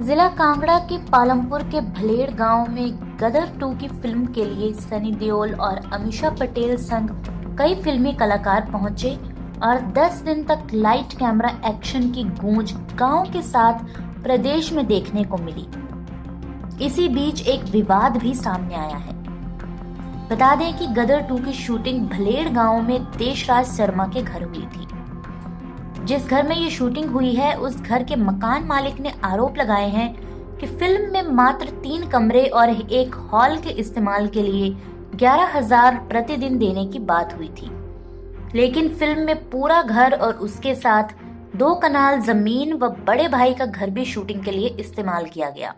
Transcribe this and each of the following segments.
जिला कांगड़ा के पालमपुर के भलेड़ गांव में गदर 2 की फिल्म के लिए सनी देओल और अमीषा पटेल संग कई फिल्मी कलाकार पहुंचे और 10 दिन तक लाइट कैमरा एक्शन की गूंज गांव के साथ प्रदेश में देखने को मिली। इसी बीच एक विवाद भी सामने आया है। बता दें कि गदर 2 की शूटिंग भलेड़ गांव में देशराज शर्मा के घर हुई थी। जिस घर में ये शूटिंग हुई है उस घर के मकान मालिक ने आरोप लगाए हैं कि फिल्म में मात्र 3 कमरे और एक हॉल के इस्तेमाल के लिए 11,000 प्रतिदिन देने की बात हुई थी, लेकिन फिल्म में पूरा घर और उसके साथ 2 कनाल जमीन व बड़े भाई का घर भी शूटिंग के लिए इस्तेमाल किया गया।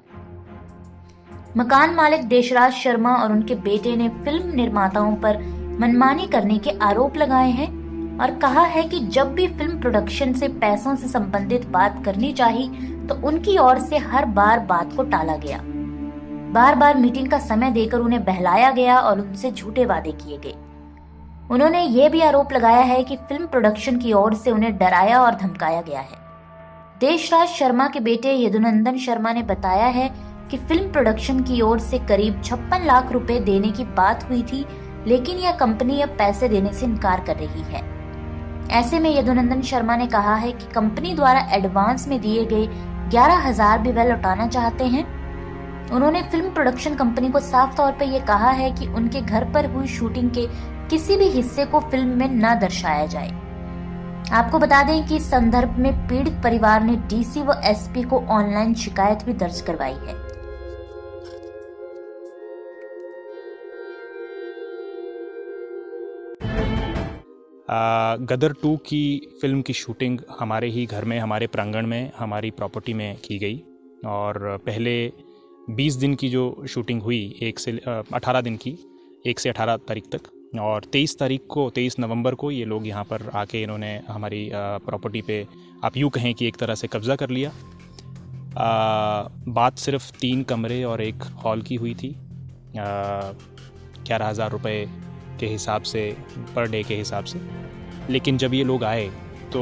मकान मालिक देशराज शर्मा और उनके बेटे ने फिल्म निर्माताओं पर मनमानी करने के आरोप लगाए हैं और कहा है कि जब भी फिल्म प्रोडक्शन से पैसों से संबंधित बात करनी चाहिए तो उनकी ओर से हर बार बात को टाला गया। बार बार मीटिंग का समय देकर उन्हें बहलाया गया और उनसे झूठे वादे किए गए। उन्होंने ये भी आरोप लगाया है कि फिल्म प्रोडक्शन की ओर से उन्हें डराया और धमकाया गया है। देशराज शर्मा के बेटे यदुनंदन शर्मा ने बताया है कि फिल्म प्रोडक्शन की ओर से करीब 56 लाख रुपए देने की बात हुई थी, लेकिन यह कंपनी अब पैसे देने से इनकार कर रही है। ऐसे में यदुनंदन शर्मा ने कहा है कि कंपनी द्वारा एडवांस में दिए गए 11,000 भी वह लौटाना चाहते हैं। उन्होंने फिल्म प्रोडक्शन कंपनी को साफ तौर पर यह कहा है कि उनके घर पर हुई शूटिंग के किसी भी हिस्से को फिल्म में न दर्शाया जाए। आपको बता दें कि इस संदर्भ में पीड़ित परिवार ने डीसी व एसपी को ऑनलाइन शिकायत भी दर्ज करवाई है। गदर 2 की फिल्म की शूटिंग हमारे ही घर में, हमारे प्रांगण में, हमारी प्रॉपर्टी में की गई और पहले 20 दिन की जो शूटिंग हुई 18 दिन की, 1 से 18 तारीख तक, और 23 नवंबर को ये लोग यहाँ पर आके इन्होंने हमारी प्रॉपर्टी पे आप यूँ कहें कि एक तरह से कब्ज़ा कर लिया। बात सिर्फ 3 कमरे और एक हॉल की हुई थी। 11,000 रुपये के हिसाब से, पर डे के हिसाब से। लेकिन जब ये लोग आए तो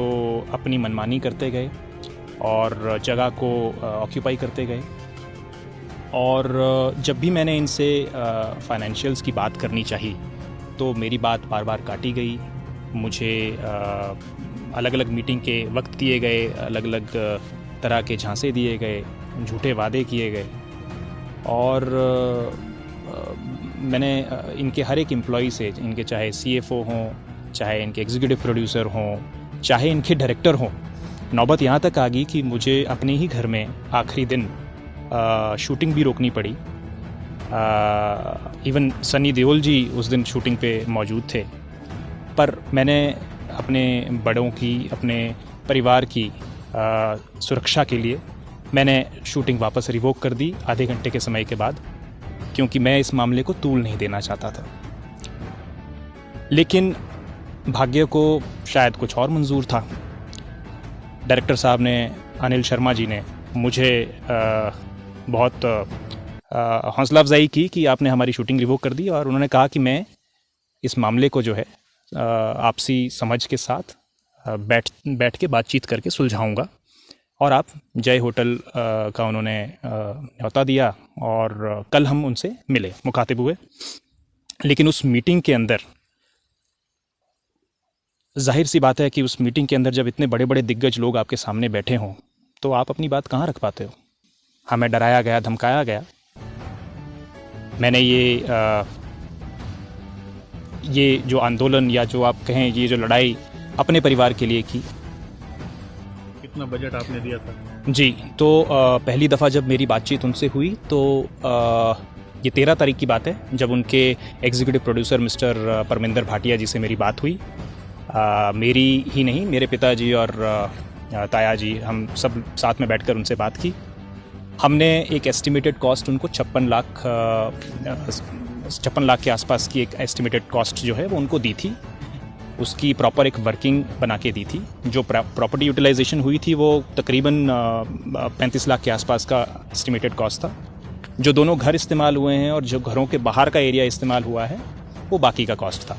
अपनी मनमानी करते गए और जगह को ऑक्यूपाई करते गए, और जब भी मैंने इनसे फाइनेंशियल्स की बात करनी चाहिए तो मेरी बात बार बार काटी गई। मुझे अलग अलग मीटिंग के वक्त दिए गए, अलग अलग तरह के झांसे दिए गए, झूठे वादे किए गए, और मैंने इनके हर एक एम्प्लॉई से, इनके चाहे सीएफओ हों, चाहे इनके एग्जीक्यूटिव प्रोड्यूसर हों, चाहे इनके डायरेक्टर हों, नौबत यहाँ तक आ गई कि मुझे अपने ही घर में आखिरी दिन शूटिंग भी रोकनी पड़ी। इवन सनी देओल जी उस दिन शूटिंग पे मौजूद थे, पर मैंने अपने बड़ों की, अपने परिवार की सुरक्षा के लिए मैंने शूटिंग वापस रिवोक कर दी आधे घंटे के समय के बाद, क्योंकि मैं इस मामले को तूल नहीं देना चाहता था। लेकिन भाग्य को शायद कुछ और मंजूर था। डायरेक्टर साहब ने, अनिल शर्मा जी ने मुझे बहुत हौसला अफजाई की कि आपने हमारी शूटिंग रिवोक कर दी, और उन्होंने कहा कि मैं इस मामले को जो है आपसी समझ के साथ बैठ के बातचीत करके सुलझाऊंगा। और आप जय होटल का उन्होंने न्योता दिया और कल हम उनसे मिले, मुखातिब हुए। लेकिन उस मीटिंग के अंदर जाहिर सी बात है कि उस मीटिंग के अंदर जब इतने बड़े बड़े दिग्गज लोग आपके सामने बैठे हों तो आप अपनी बात कहाँ रख पाते हो। हमें डराया गया, धमकाया गया। मैंने ये जो आंदोलन, या जो आप कहें ये जो लड़ाई अपने परिवार के लिए की। कितना बजट आपने दिया था? जी, तो पहली दफ़ा जब मेरी बातचीत उनसे हुई तो ये 13 तारीख की बात है, जब उनके executive producer mister Parminder Bhatia ji से मेरी बात हुई। मेरी ही नहीं, मेरे पिताजी और ताया जी, हम सब साथ में बैठकर उनसे बात की। हमने एक एस्टिमेटेड कॉस्ट उनको 56 लाख के आसपास की एक एस्टिमेटेड कॉस्ट जो है वो उनको दी थी। उसकी प्रॉपर एक वर्किंग बना के दी थी। जो प्रॉपर्टी यूटिलाइजेशन हुई थी वो तकरीबन 35 लाख के आसपास का एस्टिमेटेड कॉस्ट था। जो दोनों घर इस्तेमाल हुए हैं और जो घरों के बाहर का एरिया इस्तेमाल हुआ है वो बाकी का कॉस्ट था।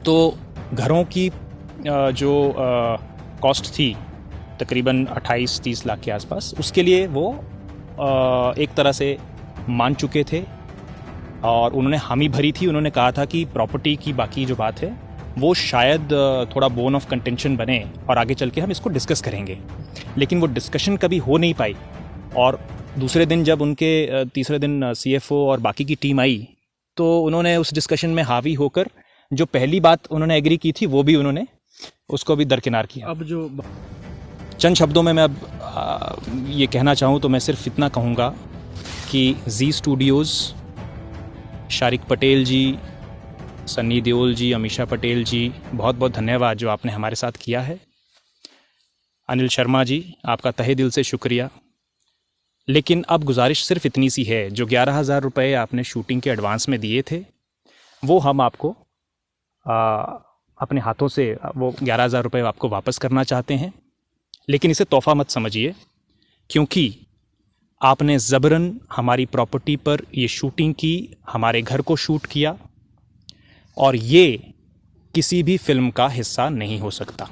तो घरों की जो कॉस्ट थी तकरीबन 28-30 लाख के आसपास, उसके लिए वो एक तरह से मान चुके थे और उन्होंने हामी भरी थी। उन्होंने कहा था कि प्रॉपर्टी की बाकी जो बात है वो शायद थोड़ा बोन ऑफ कंटेंशन बने और आगे चल के हम इसको डिस्कस करेंगे, लेकिन वो डिस्कशन कभी हो नहीं पाई। और दूसरे दिन जब उनके तीसरे दिन CFO और बाकी की टीम आई तो उन्होंने उस डिस्कशन में हावी होकर जो पहली बात उन्होंने एग्री की थी वो भी उन्होंने उसको भी दरकिनार किया। अब जो चंद शब्दों में मैं अब ये कहना चाहूँ तो मैं सिर्फ इतना कहूँगा कि जी स्टूडियोज़, शारिक पटेल जी, सन्नी देओल जी, अमीषा पटेल जी, बहुत बहुत धन्यवाद जो आपने हमारे साथ किया है। अनिल शर्मा जी, आपका तहे दिल से शुक्रिया। लेकिन अब गुजारिश सिर्फ इतनी सी है, जो 11,000 रुपये आपने शूटिंग के एडवांस में दिए थे वो हम आपको अपने हाथों से वो 11,000 रुपये आपको वापस करना चाहते हैं। लेकिन इसे तोहफ़ा मत समझिए, क्योंकि आपने ज़बरन हमारी प्रॉपर्टी पर ये शूटिंग की, हमारे घर को शूट किया और ये किसी भी फिल्म का हिस्सा नहीं हो सकता।